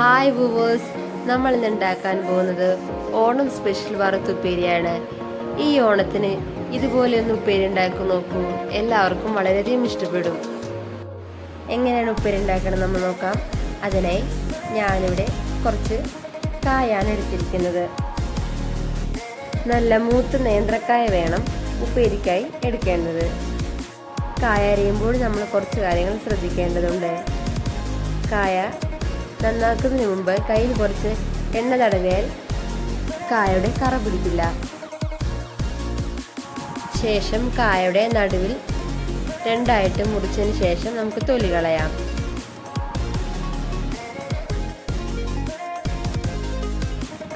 Hi viewers, നമ്മൾ ഇന്ന് ഉണ്ടാക്കാൻ പോകുന്നത് ഓണം സ്പെഷ്യൽ വറുത്തുപ്പേരിയാണ്. ഈ ഓണത്തിന് ഇതുപോലെ ഒന്ന് ഉപ്പേരി ഉണ്ടാക്കി നോക്കൂ, എല്ലാവർക്കും വളരെയധികം ഇഷ്ടപ്പെടും. എങ്ങനെയാണ് ഉപ്പേരി ഉണ്ടാക്കണം നമ്മൾ നോക്കാം. അതിനായി ഞാനിവിടെ കുറച്ച് കായാണ് എടുത്തിരിക്കുന്നത്. നല്ല മൂത്ത നേന്ത്രക്കായ വേണം ഉപ്പേരിക്കായി എടുക്കേണ്ടത്. കായ അരിയുമ്പോൾ നമ്മൾ കുറച്ച് കാര്യങ്ങൾ ശ്രദ്ധിക്കേണ്ടതുണ്ട്. കായ നന്നാക്കുന്നതിന് മുമ്പ് കയ്യിൽ കുറച്ച് എണ്ണ തടവിയാൽ കായയുടെ കറ പിടിക്കില്ല. ശേഷം കായയുടെ നടുവിൽ രണ്ടായിട്ട് മുറിച്ചതിന് ശേഷം നമുക്ക് തൊലി കളയാം.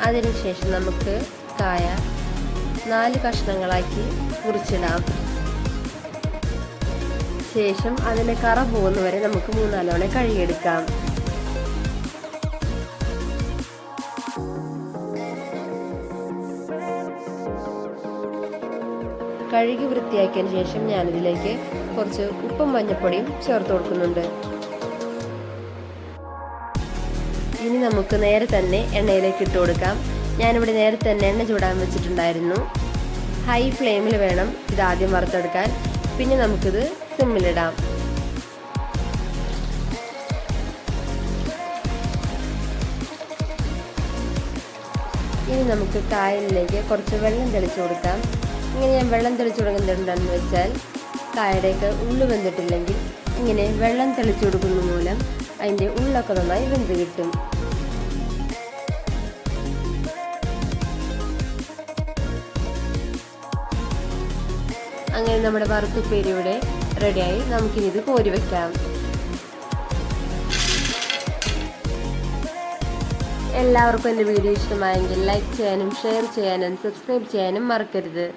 അതിനുശേഷം നമുക്ക് കായ 4 കഷ്ണങ്ങളാക്കി മുറിച്ചിടാം. ശേഷം അതിൻ്റെ കറ പോകുന്നവരെ നമുക്ക് 3-4 തവണ കഴുകിയെടുക്കാം. കഴുകി വൃത്തിയാക്കിയതിന് ശേഷം ഞാനിതിലേക്ക് കുറച്ച് ഉപ്പും മഞ്ഞൾപ്പൊടിയും ചേർത്ത് കൊടുക്കുന്നുണ്ട്. ഇനി നമുക്ക് നേരെ തന്നെ എണ്ണയിലേക്ക് ഇട്ട് കൊടുക്കാം. ഞാനിവിടെ നേരത്തെ തന്നെ എണ്ണ ചൂടാൻ വെച്ചിട്ടുണ്ടായിരുന്നു. ഹൈ ഫ്ലെയിമിൽ വേണം ഇത് ആദ്യം വറുത്തെടുക്കാൻ. പിന്നെ നമുക്കിത് സിമ്മിലിടാം. ഇനി നമുക്ക് കായലിലേക്ക് കുറച്ച് വെള്ളം തെളിച്ചു കൊടുക്കാം. ഇങ്ങനെ ഞാൻ വെള്ളം തെളിച്ചു കൊടുക്കുന്നത് എന്താണെന്ന് വെച്ചാൽ, കായയുടെയൊക്കെ ഉള്ളു വെന്തിട്ടില്ലെങ്കിൽ ഇങ്ങനെ വെള്ളം തെളിച്ചു കൊടുക്കുന്ന മൂലം അതിൻ്റെ ഉള്ളൊക്കെ നന്നായി വെന്ത് കിട്ടും. അങ്ങനെ നമ്മുടെ വറുത്തുപ്പേരി ഇവിടെ റെഡിയായി. നമുക്കിനി ഇത് കോരി വയ്ക്കാം. എല്ലാവർക്കും എൻ്റെ വീഡിയോ ഇഷ്ടമായെങ്കിൽ ലൈക്ക് ചെയ്യാനും ഷെയർ ചെയ്യാനും സബ്സ്ക്രൈബ് ചെയ്യാനും മറക്കരുത്.